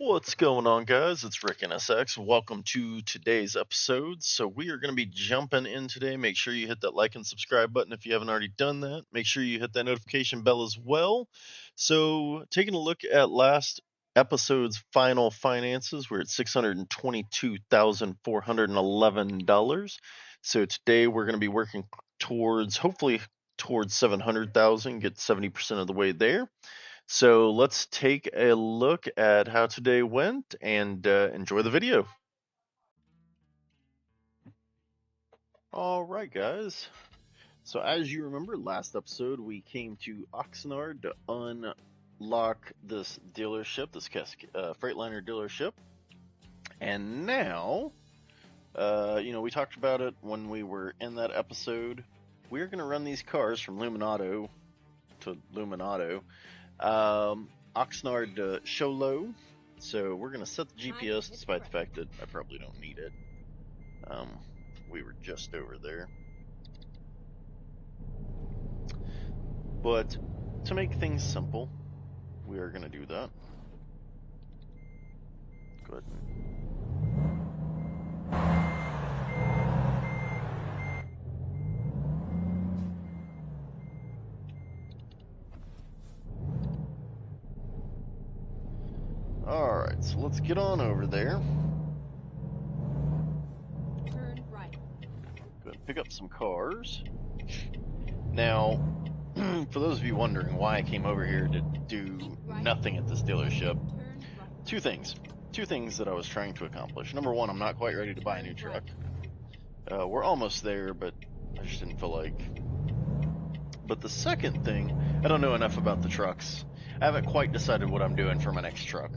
What's going on, guys? It's Rick NSX. Welcome to today's episode. So we are going to be jumping in today. Make sure you hit that like and subscribe button if you haven't already done that. Make sure you hit that notification bell as well. So taking a look at last episode's final finances, we're at $622,411. So today we're going to be working hopefully towards 700,000, get 70% of the way there. So let's take a look at how today went and enjoy the video. All right, guys. So as you remember, last episode we came to Oxnard to unlock this dealership, this Freightliner dealership. And now, we talked about it when we were in that episode. We're going to run these cars from Luminato to Luminato. Oxnard to Sholo. So we're going to set the GPS despite the fact that I probably don't need it. We were just over there. But to make things simple, we are going to do that. Go ahead and... Alright, so let's get on over there. Turn right. Go ahead and pick up some cars. Now, for those of you wondering why I came over here to do nothing at this dealership, two things that I was trying to accomplish. Number one, I'm not quite ready to buy a new truck. We're almost there, but I just didn't feel like. But the second thing, I don't know enough about the trucks. I haven't quite decided what I'm doing for my next truck.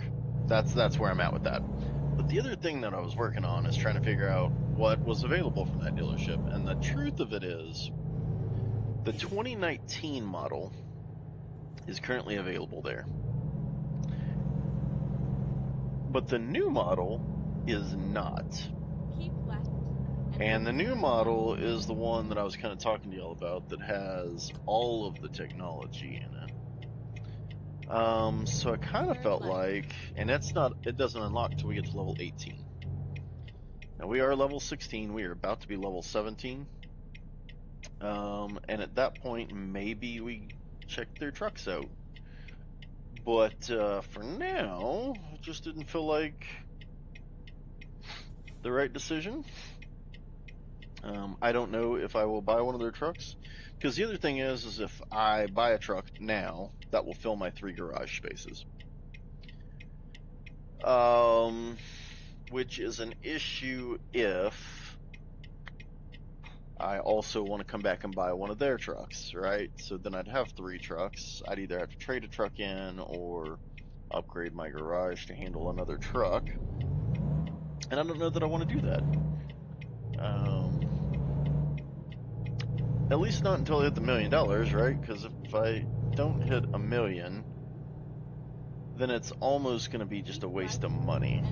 That's where I'm at with that. But the other thing that I was working on is trying to figure out what was available from that dealership. And the truth of it is, the 2019 model is currently available there. But the new model is not. Keep left. And the new model is the one that I was kind of talking to y'all about that has all of the technology in it. So I kind of felt like, and it doesn't unlock till we get to level 18. Now we are level 16, we are about to be level 17. And at that point, maybe we check their trucks out. But for now, it just didn't feel like the right decision. I don't know if I will buy one of their trucks. Because the other thing is if I buy a truck now, that will fill my 3 garage spaces. Which is an issue if I also want to come back and buy one of their trucks, right? So then I'd have 3 trucks. I'd either have to trade a truck in or upgrade my garage to handle another truck. And I don't know that I want to do that. At least not until I hit the $1 million, right? Because if I don't hit $1 million, then it's almost going to be just a waste of money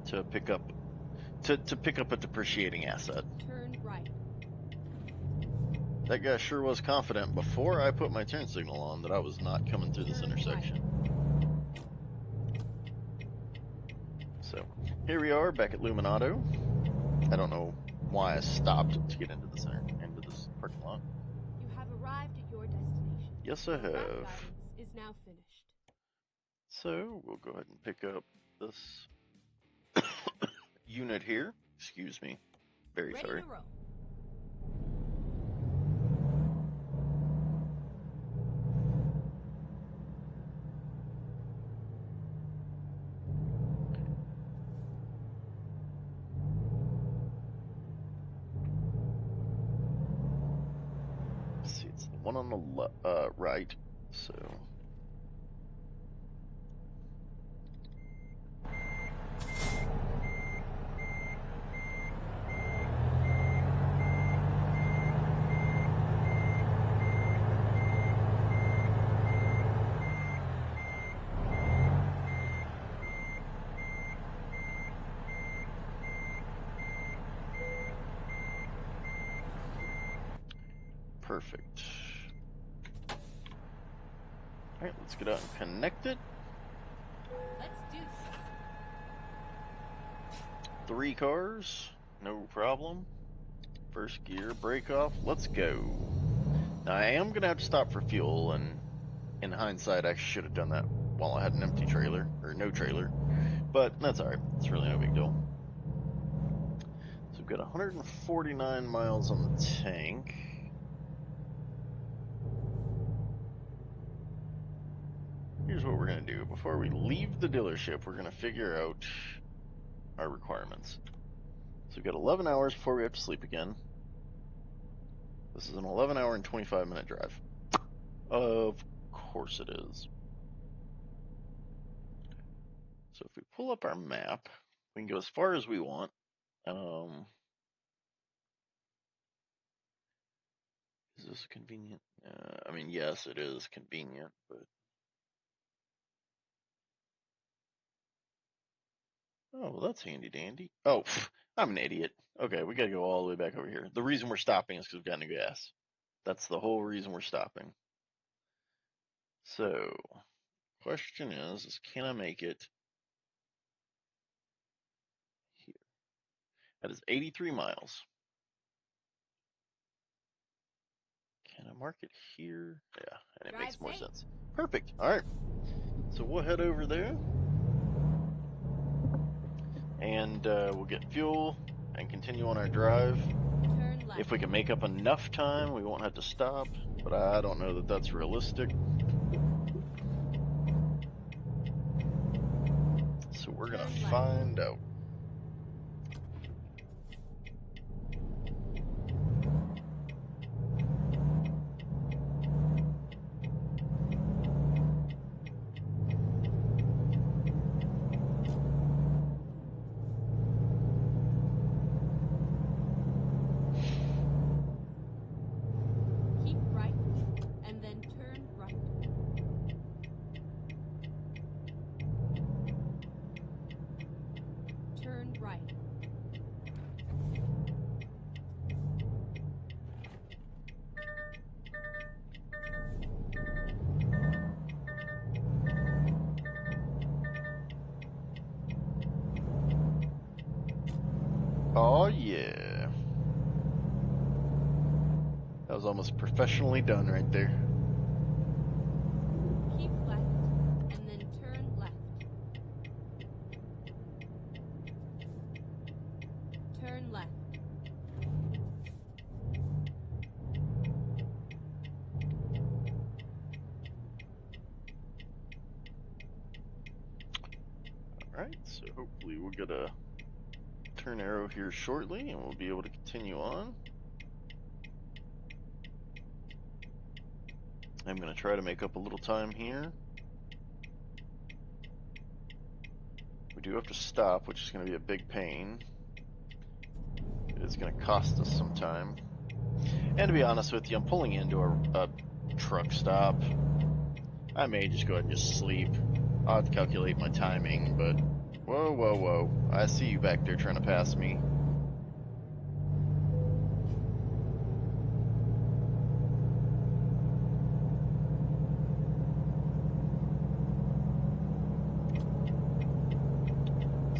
to pick up a depreciating asset. Turn right. That guy sure was confident before I put my turn signal on that I was not coming through this intersection. So here we are back at Luminato. I don't know why I stopped to get into this parking lot. You have arrived at your destination. Yes, I have. Guidance is now finished. So we'll go ahead and pick up this unit here. Excuse me. Very Ready sorry. to roll. Let's see, it's the one on the right. So. Perfect. Alright, let's get out and connect it. Let's do this. 3 cars, no problem. First gear, brake off, let's go. Now I am gonna have to stop for fuel, and in hindsight, I should have done that while I had an empty trailer, or no trailer, but that's alright, it's really no big deal. So we've got 149 miles on the tank. Here's what we're gonna do. Before we leave the dealership, we're gonna figure out our requirements. So we've got 11 hours before we have to sleep again. This is an 11-hour and 25-minute drive. Of course it is. So if we pull up our map, we can go as far as we want. Is this convenient? I mean, yes, it is convenient, but oh, well, that's handy dandy. Oh, I'm an idiot. Okay, we gotta go all the way back over here. The reason we're stopping is because we've got no gas. That's the whole reason we're stopping. So, question is can I make it here? That is 83 miles. Can I mark it here? Yeah, and it Drive makes more safe. sense. Perfect. All right. So we'll head over there and we'll get fuel and continue on our drive. Turn left. If we can make up enough time, we won't have to stop, but I don't know that that's realistic. So we're going to Turn left. find out. Keep right, and then turn right. Turn right. Oh, yeah. That was almost professionally done right there. Keep left, and then turn left. Turn left. All right, so hopefully we'll get a turn arrow here shortly and we'll be able to continue on. I'm going to try to make up a little time here. We do have to stop, which is going to be a big pain. It's going to cost us some time. And to be honest with you, I'm pulling into a truck stop. I may just go ahead and just sleep. I'll have to calculate my timing, but whoa, whoa, whoa. I see you back there trying to pass me.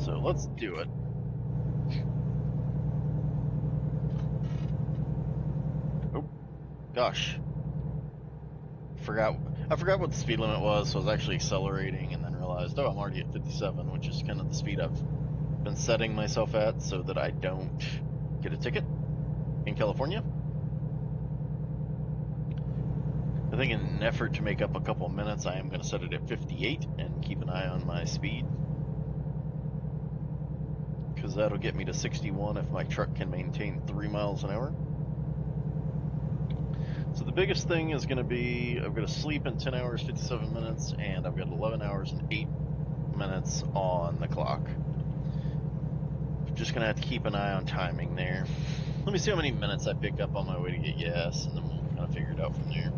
So let's do it. Oh, gosh. I forgot what the speed limit was, so I was actually accelerating and then realized, oh, I'm already at 57, which is kind of the speed I've been setting myself at so that I don't get a ticket in California. I think in an effort to make up a couple of minutes, I am going to set it at 58 and keep an eye on my speed, because that'll get me to 61 if my truck can maintain 3 miles an hour. So the biggest thing is going to be I've got to sleep in 10 hours, 57 minutes, and I've got 11 hours and 8 minutes on the clock. Just going to have to keep an eye on timing there. Let me see how many minutes I pick up on my way to get gas, and then we'll kind of figure it out from there.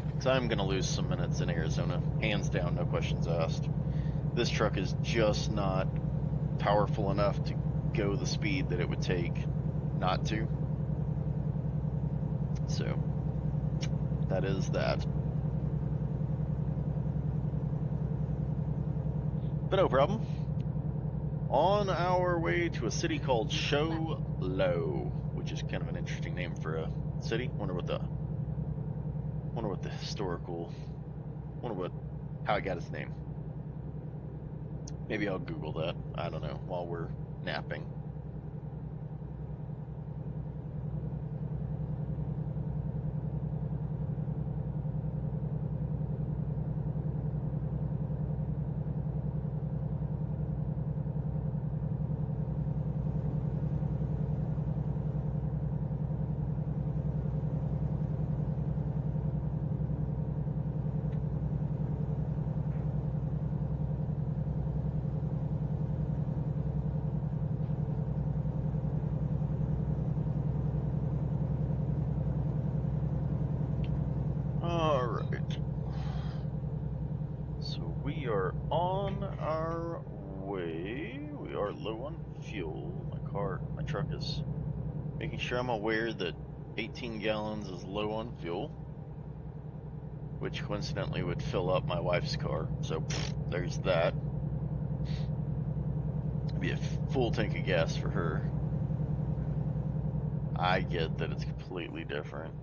Because I'm going to lose some minutes in Arizona. Hands down, no questions asked. This truck is just not powerful enough to go the speed that it would take not to. So, that is that. But no problem. On our way to a city called Keep Show left. Low, which is kind of an interesting name for a city. Wonder what the historical, wonder what how it got its name. Maybe I'll Google that. I don't know, while we're napping. All right. So we are on our way. We are low on fuel. My truck is making sure I'm aware that 18 gallons is low on fuel, which coincidentally would fill up my wife's car. So there's that. It'd be a full tank of gas for her. I get that it's completely different,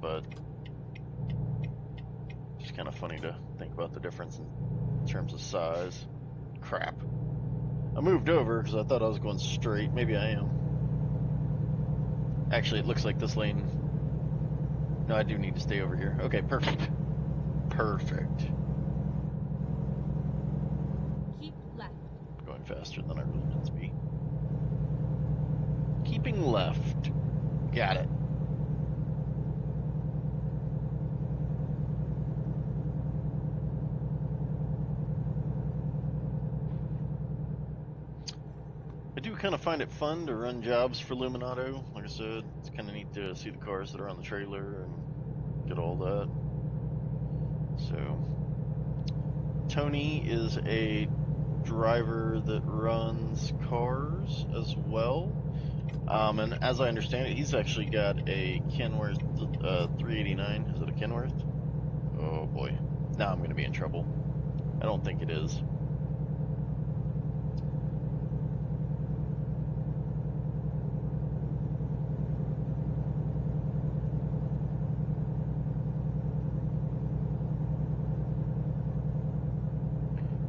but it's kind of funny to think about the difference in terms of size. Crap. I moved over because I thought I was going straight. Maybe I am. Actually, it looks like this lane. No, I do need to stay over here. Okay, perfect. Perfect. Keep left. Going faster than I really meant to be. Keeping left. Got it. I do kind of find it fun to run jobs for Luminato. Like I said, it's kind of neat to see the cars that are on the trailer and get all that. So, Tony is a driver that runs cars as well. And as I understand it, he's actually got a Kenworth 389. Is it a Kenworth? Oh boy. Now I'm going to be in trouble. I don't think it is.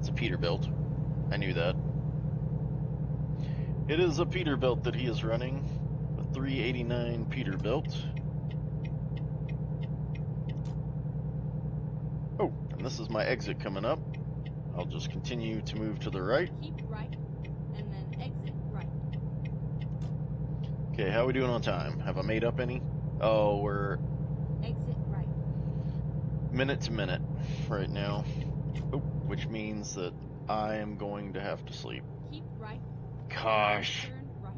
It's a Peterbilt. I knew that. It is a Peterbilt that he is running. A 389 Peterbilt. Oh, and this is my exit coming up. I'll just continue to move to the right. Keep right, and then exit right. Okay, how are we doing on time? Have I made up any? Oh, we're Exit right. minute to minute right now. Oh, which means that I am going to have to sleep. Keep right, and then Gosh, turn right.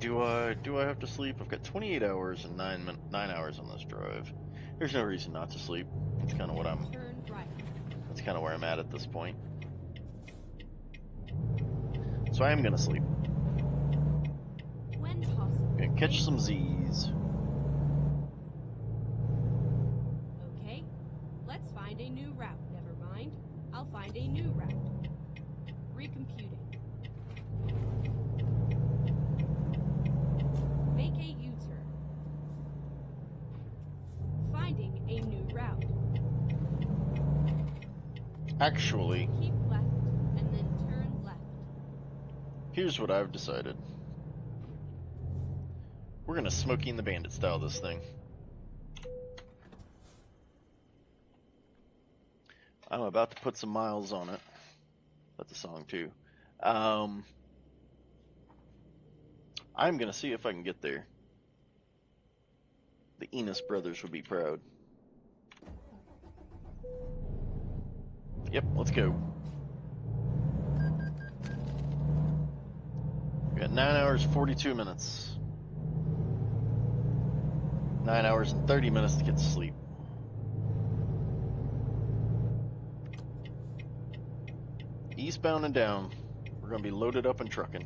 do I have to sleep? I've got 28 hours and 9 hours on this drive. There's no reason not to sleep. That's kind of what I'm. Turn right. That's kind of where I'm at this point. So I am gonna sleep. When possible. Gonna catch some Z's. Okay, let's find a new route. Never mind. I'll find a new route. Recomputing. Make a U-turn. Finding a new route. Actually, Keep left, and then turn left. here's what I've decided. We're gonna Smokey and the Bandit style this thing. I'm about to put some miles on it. That's a song too. Um, I'm gonna see if I can get there. The Enos brothers would be proud. Yep, let's go. We got 9 hours 42 minutes. 9 hours and 30 minutes to get to sleep. Eastbound and down. We're gonna be loaded up and trucking.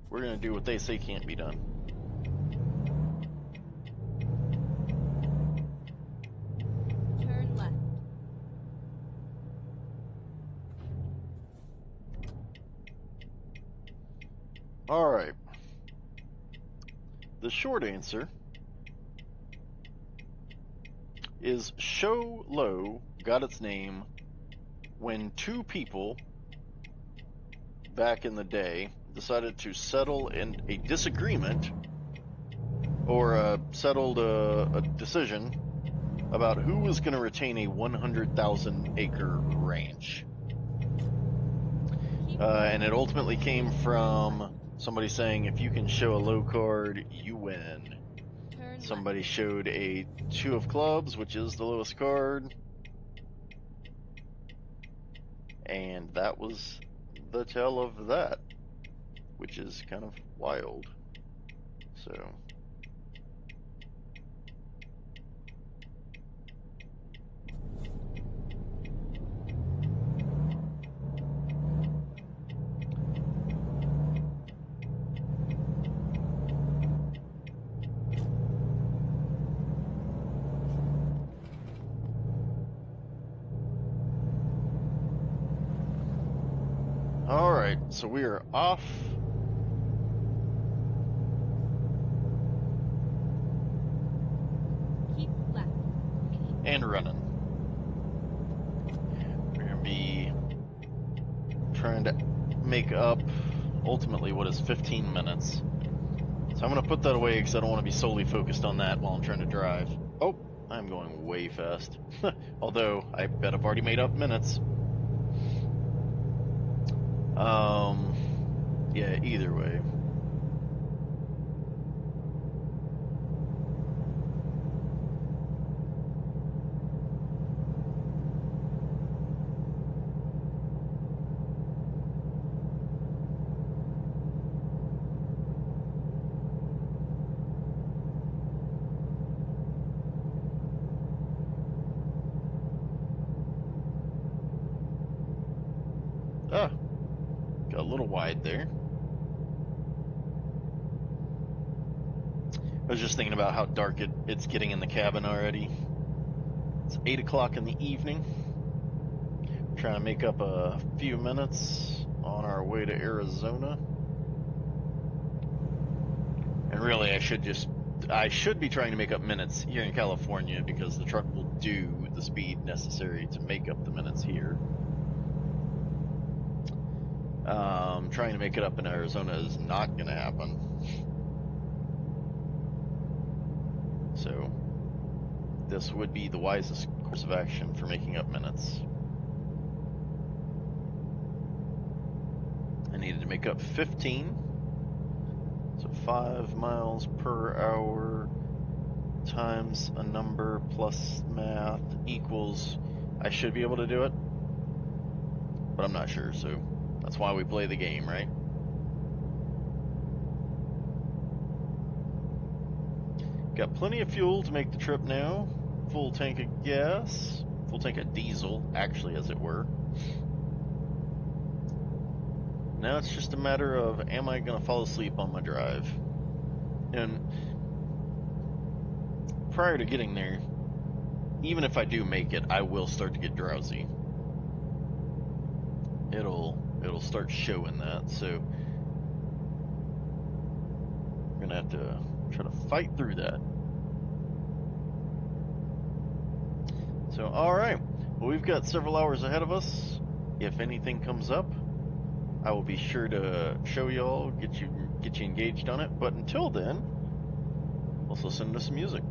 We're gonna do what they say can't be done. Turn left. All right. The short answer is show low got its name when two people back in the day decided to settle in a disagreement or settled a decision about who was going to retain a 100,000 acre ranch. And it ultimately came from somebody saying, if you can show a low card, you win. Somebody showed a two of clubs, which is the lowest card. And that was the tale of that, which is kind of wild. So, all right, so we are off. Keep left. And running. We're going to be trying to make up ultimately what is 15 minutes. So I'm going to put that away because I don't want to be solely focused on that while I'm trying to drive. Oh, I'm going way fast. Although, I bet I've already made up minutes. Yeah, either way. Ah, got a little wide there. I was just thinking about how dark it's getting in the cabin already. It's 8 o'clock in the evening. Trying to make up a few minutes on our way to Arizona. And really, I should be trying to make up minutes here in California because the truck will do the speed necessary to make up the minutes here. Trying to make it up in Arizona is not going to happen. So, this would be the wisest course of action for making up minutes. I needed to make up 15. So 5 miles per hour times a number plus math equals, I should be able to do it, but I'm not sure, so that's why we play the game, right? Got plenty of fuel to make the trip now. Full tank of gas, full tank of diesel, actually, as it were. Now it's just a matter of, am I going to fall asleep on my drive? And prior to getting there, even if I do make it, I will start to get drowsy. It'll start showing that, so I'm gonna have to try to fight through that. So, all right. Well, we've got several hours ahead of us. If anything comes up, I will be sure to show y'all, get you engaged on it. But until then, let's listen to some music.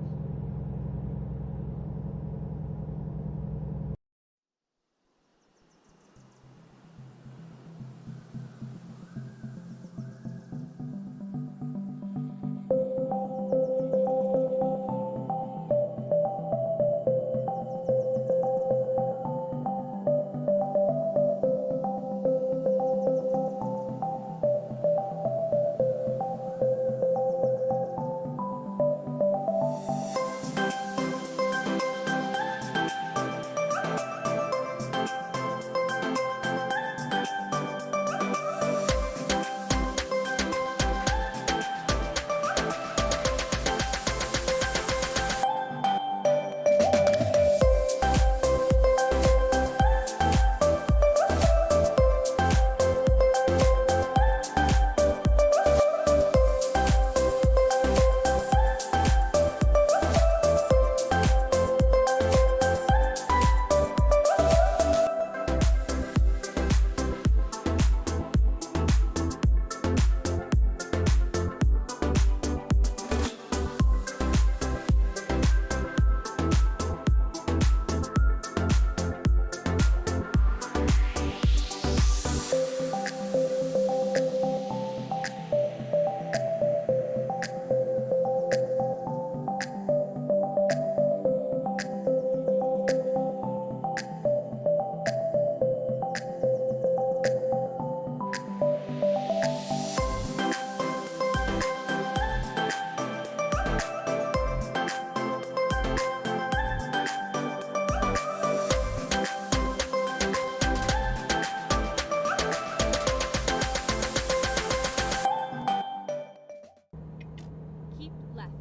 left.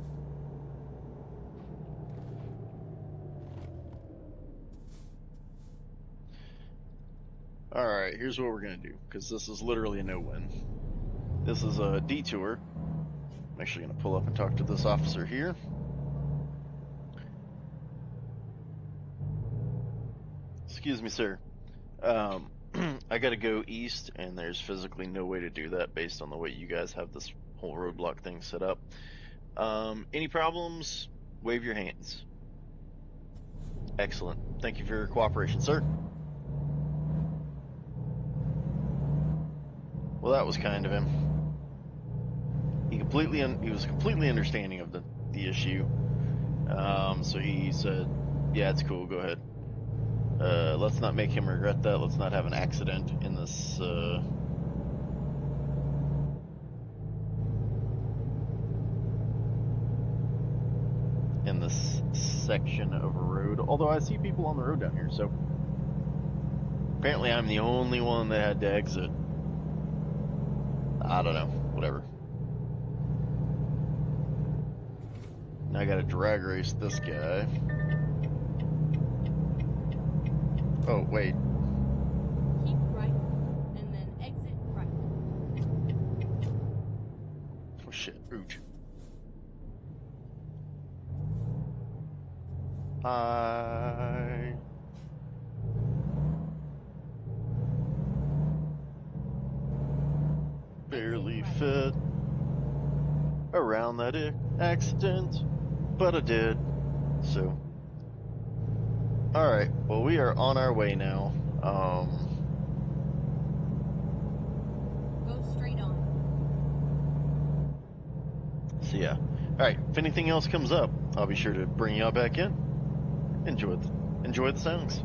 Alright, here's what we're gonna do, because this is literally a no-win. This is a detour. I'm actually gonna pull up and talk to this officer here. Excuse me, sir. I gotta go east, and there's physically no way to do that based on the way you guys have this whole roadblock thing set up. Any problems? Wave your hands. Excellent. Thank you for your cooperation, sir. Well, that was kind of him. He was completely understanding of the issue. So he said, "Yeah, it's cool. Go ahead. Let's not make him regret that. Let's not have an accident in this." In this section of road. Although I see people on the road down here, so apparently I'm the only one that had to exit. I don't know. Whatever. Now I gotta drag race this guy. Oh, wait. Keep right, and then exit right. Oh, shit. Ouch. I barely right. fit around that accident, but I did. So, alright. Well, we are on our way now. Go straight on. So yeah. Alright, if anything else comes up, I'll be sure to bring y'all back in. Enjoy the sounds.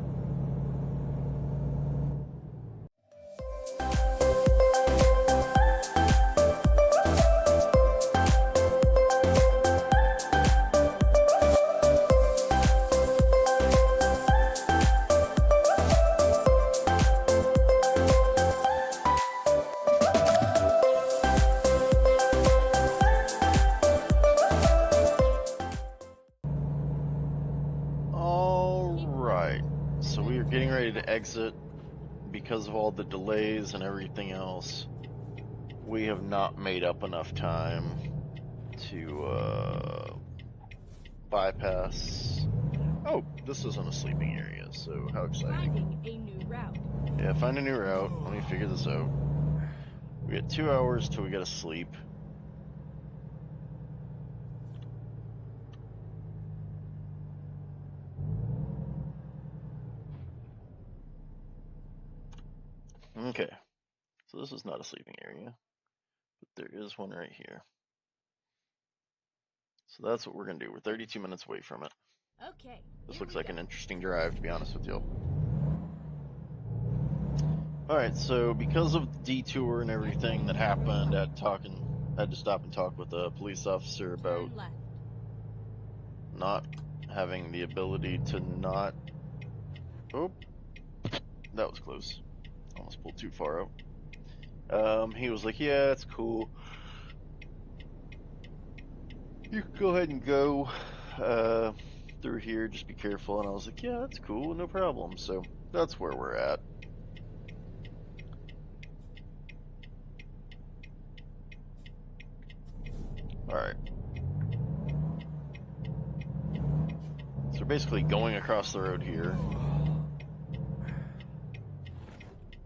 Alright, so we are getting ready to exit because of all the delays and everything else. We have not made up enough time to bypass. Oh, this isn't a sleeping area, so how exciting. Finding a new route. Yeah, find a new route. Let me figure this out. We got 2 hours till we gotta sleep. Okay, so this is not a sleeping area, but there is one right here. So that's what we're gonna do. We're 32 minutes away from it. Okay. This looks like an interesting drive, to be honest with you. Alright, so because of the detour and everything that happened, had to stop and talk with a police officer about Turn left. not having the ability to not. Oh, that was close. Almost pulled too far out. He was like, "Yeah, it's cool. You can go ahead and go through here. Just be careful." And I was like, "Yeah, that's cool. No problem." So that's where we're at. All right. So we're basically going across the road here.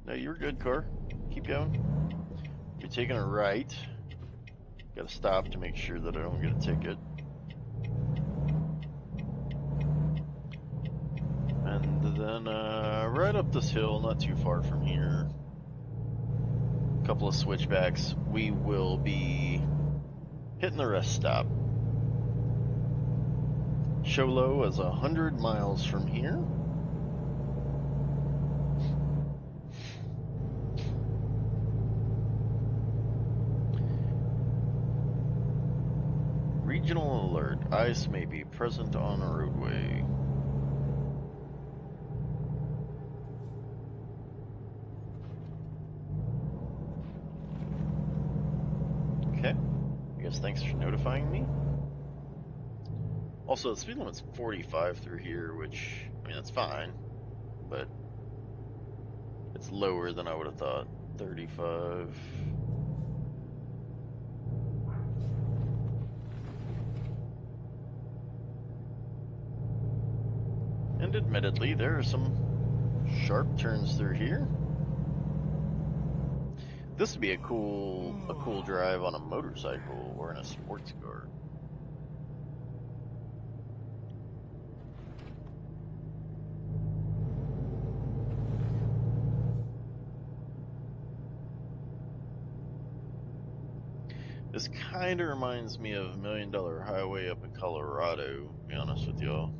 No, you're good, car. Keep going. You're taking a right. Gotta stop to make sure that I don't get a ticket. And then right up this hill, not too far from here, a couple of switchbacks, we will be hitting the rest stop. Sholo is 100 miles from here. Regional alert. Ice may be present on roadway. Okay. I guess thanks for notifying me. Also, the speed limit's 45 through here, which, I mean, that's fine, but it's lower than I would have thought. 35. And admittedly, there are some sharp turns through here. This would be a cool drive on a motorcycle or in a sports car. This kind of reminds me of Million Dollar Highway up in Colorado, to be honest with y'all,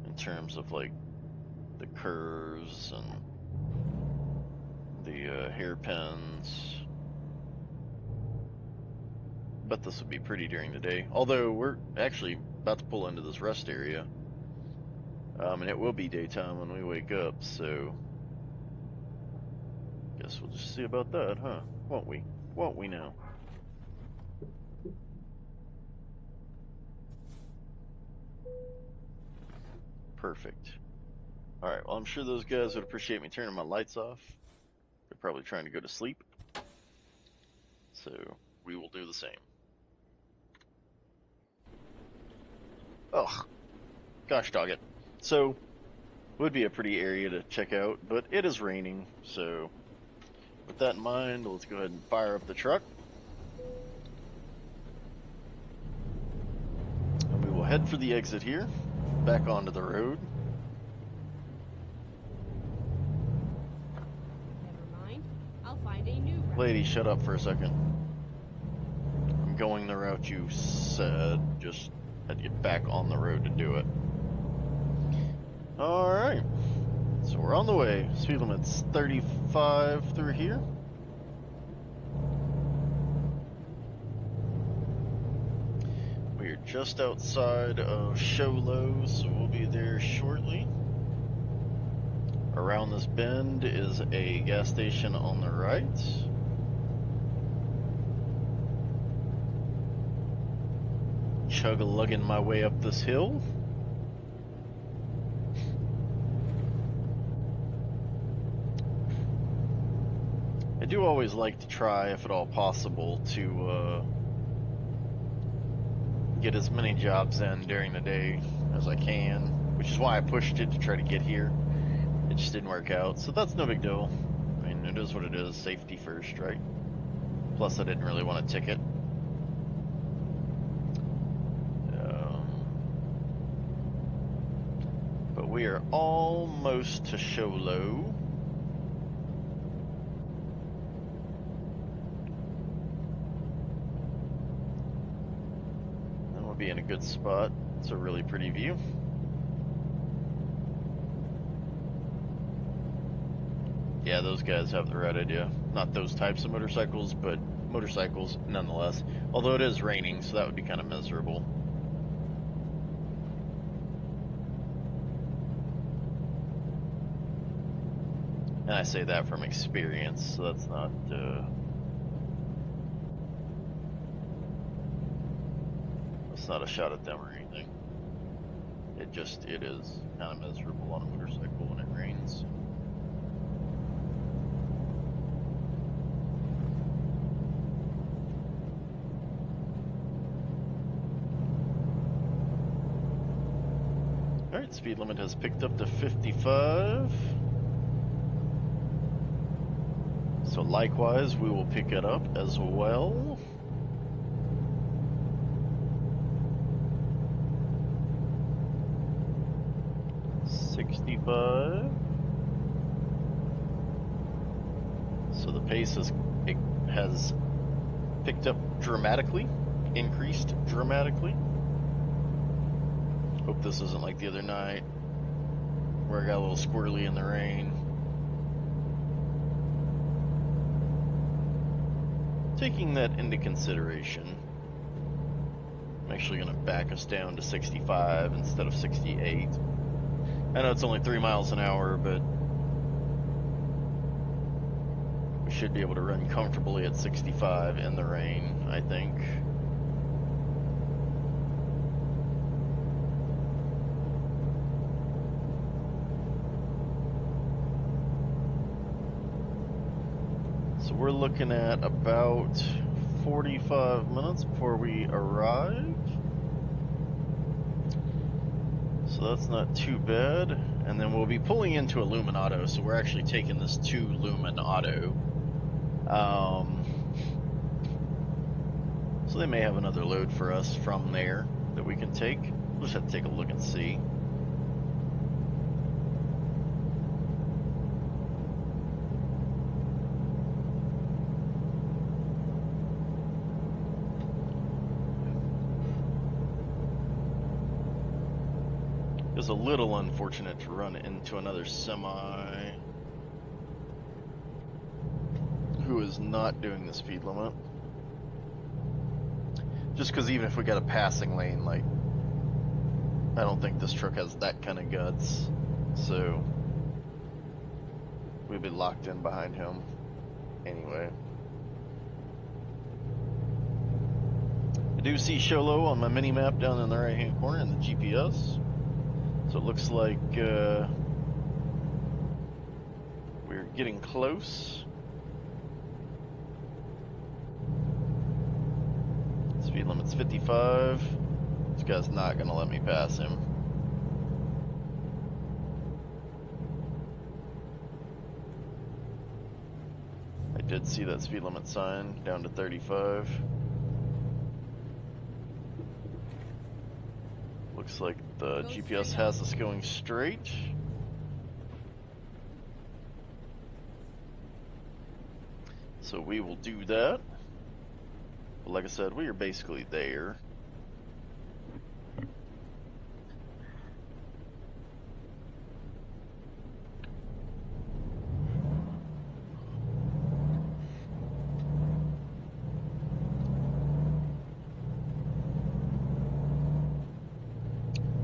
in terms of like the curves and the hairpins. Bet this would be pretty during the day. Although we're actually about to pull into this rest area. And it will be daytime when we wake up, so guess we'll just see about that, huh? Won't we? Won't we now? Perfect. Alright, well I'm sure those guys would appreciate me turning my lights off. They're probably trying to go to sleep. So we will do the same. Ugh, gosh dog it. So, would be a pretty area to check out, but it is raining, so with that in mind, let's go ahead and fire up the truck. And we will head for the exit here, back onto the road. Never mind. I'll find a new route. Lady, shut up for a second. I'm going the route you said, just had to get back on the road to do it. Alright, so we're on the way. Speed limit's 35 through here. We are just outside of Show Low, so we'll be there shortly. Around this bend is a gas station on the right. Chug-a-lugging my way up this hill. I do always like to try, if at all possible, to get as many jobs in during the day as I can, which is why I pushed it to try to get here. It just didn't work out, so that's no big deal. I mean, it is what it is. Safety first, right? Plus, I didn't really want a ticket. But we are almost to Show Low. And we'll be in a good spot. It's a really pretty view. Yeah, those guys have the right idea. Not those types of motorcycles, but motorcycles nonetheless. Although it is raining, so that would be kind of miserable. And I say that from experience, so that's not a shot at them or anything. It is kind of miserable on a motorcycle when it rains. Alright, speed limit has picked up to 55. So likewise, we will pick it up as well. $65. So the pace has picked up dramatically, increased dramatically. Hope this isn't like the other night where I got a little squirrely in the rain. Taking that into consideration, I'm actually going to back us down to 65 instead of 68. I know it's only 3 miles an hour, but we should be able to run comfortably at 65 in the rain, I think. we're looking at about 45 minutes before we arrive. So that's not too bad. And then we'll be pulling into a Lumen Auto, so we're actually taking this to Lumen Auto. So they may have another load for us from there that we can take. We'll just have to take a look and see. It's a little unfortunate to run into another semi who is not doing the speed limit. Just because even if we got a passing lane, like, I don't think this truck has that kind of guts. So we'd be locked in behind him anyway. I do see Sholo on my mini map down in the right hand corner in the GPS. So it looks like we're getting close. Speed limit's 55. This guy's not going to let me pass him. I did see that speed limit sign down to 35. Looks like the GPS has us going straight. So we will do that. But like I said, we are basically there.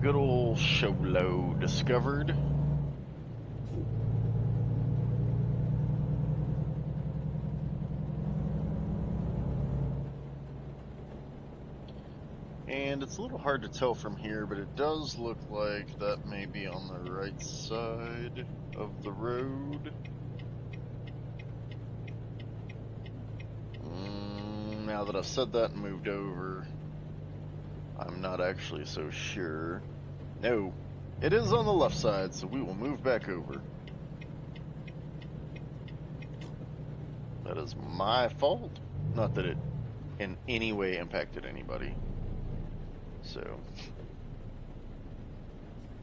Good old Sholo discovered. And it's a little hard to tell from here, but it does look like that may be on the right side of the road. Now that I've said that and moved over, I'm not actually so sure. No, it is on the left side, so we will move back over. That is my fault. Not that it in any way impacted anybody. So,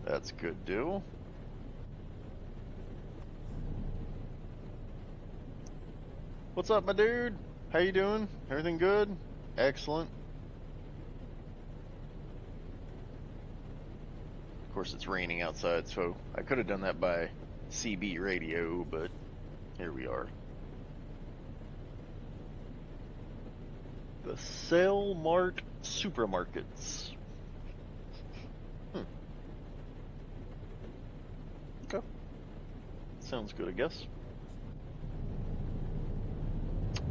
that's a good deal. What's up, my dude? How you doing? Everything good? Excellent. Of course, it's raining outside, so I could have done that by CB radio, but here we are. The Sale Mart Supermarkets. Okay. Sounds good, I guess.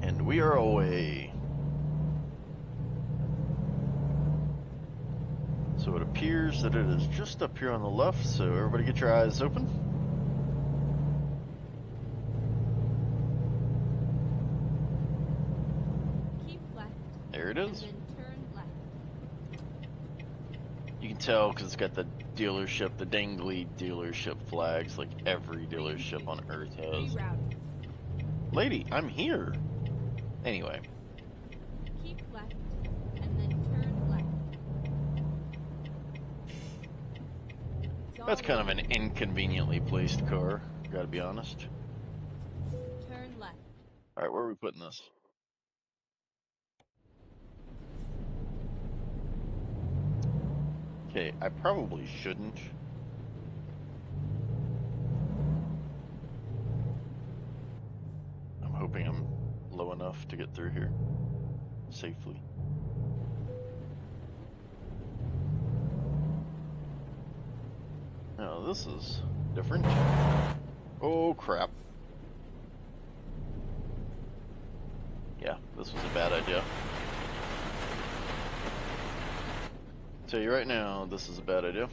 And we are away. So it appears that it is just up here on the left, so everybody get your eyes open. Keep left. There it is. And then turn left. You can tell because it's got the dealership, the dangly dealership flags, like every dealership on Earth has. Rerouting. Lady, I'm here. Anyway. Keep left and then turn left. That's kind of an inconveniently placed car, gotta be honest. Turn left. Alright, where are we putting this? Okay, I probably shouldn't. I'm hoping I'm low enough to get through here safely. Now, this is different. Oh, crap. Yeah, this was a bad idea. Tell you right now, this is a bad idea.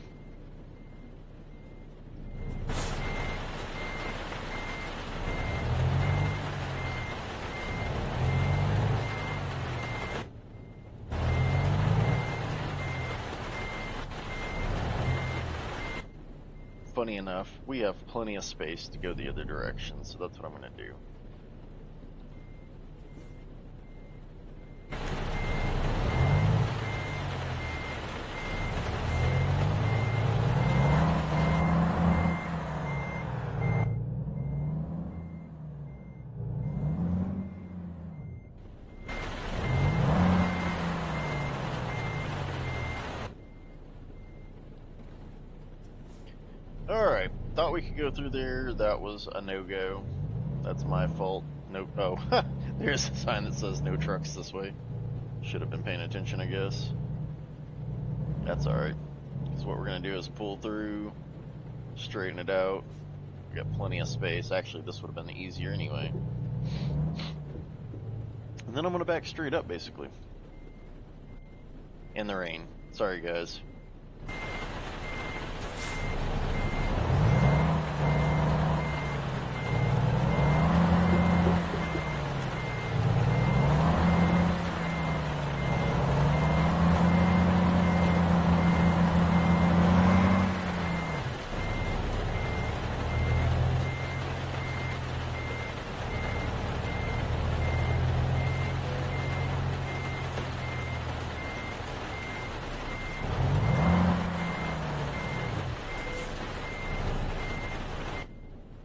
funny enough, we have plenty of space to go the other direction, so that's what I'm going to do. Alright, thought we could go through there. That was a no-go. That's my fault. No, oh, there's a sign that says no trucks this way. Should have been paying attention, I guess. That's alright. Because what we're going to do is pull through, straighten it out. We got plenty of space. Actually, this would have been easier anyway. And then I'm going to back straight up, basically. In the rain. Sorry, guys.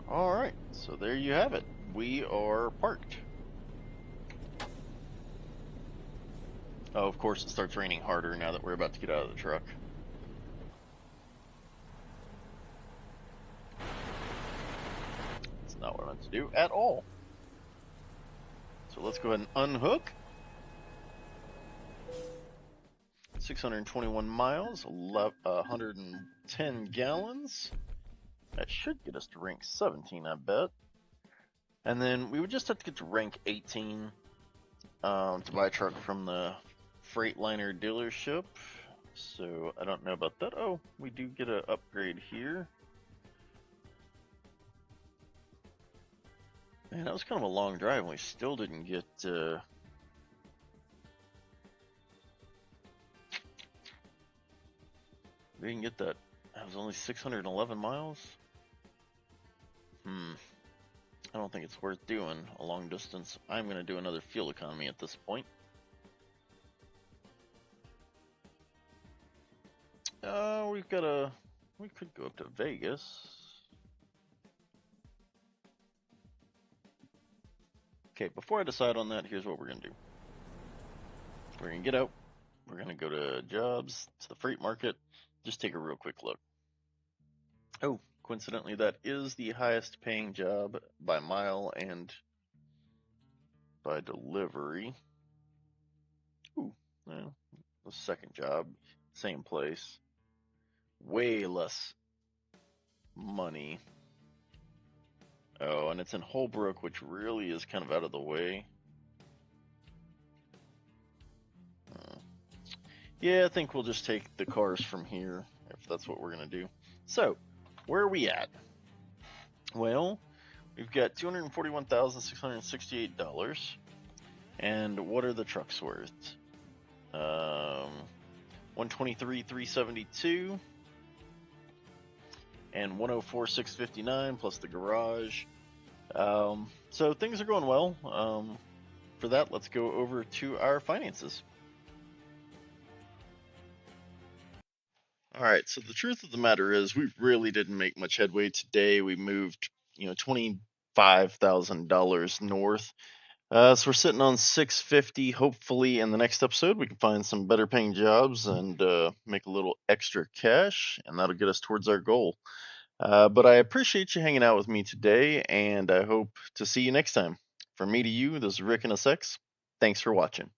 Alright, so there you have it. We are parked. Oh, of course it starts raining harder now that we're about to get out of the truck. That's not what I meant to do at all. So let's go ahead and unhook. 621 miles, 110 gallons. That should get us to rank 17, I bet. And then we would just have to get to rank 18 to buy a truck from the Freightliner dealership. So I don't know about that. Oh, we do get an upgrade here. Man, that was kind of a long drive, and we still didn't get. We didn't get that. That was only 611 miles. I don't think it's worth doing a long distance. I'm going to do another fuel economy at this point. We've got a. We could go up to Vegas. Okay, before I decide on that, here's what we're going to do. We're going to get out. We're going to go to jobs, to the freight market. Just take a real quick look. Oh, coincidentally, that is the highest paying job by mile and by delivery. Ooh, well, the second job, same place. Way less money. Oh, and it's in Holbrook, which really is kind of out of the way. Yeah, I think we'll just take the cars from here, if that's what we're going to do. So, where are we at? Well, we've got $241,668. And what are the trucks worth? 123,372 and 104,659 plus the garage. So things are going well. For that, let's go over to our finances. All right, so the truth of the matter is we really didn't make much headway today. We moved, $25,000 north. So we're sitting on 650. Hopefully, in the next episode, we can find some better paying jobs and make a little extra cash, and that'll get us towards our goal. But I appreciate you hanging out with me today, and I hope to see you next time. From me to you, this is Rick and SX. Thanks for watching.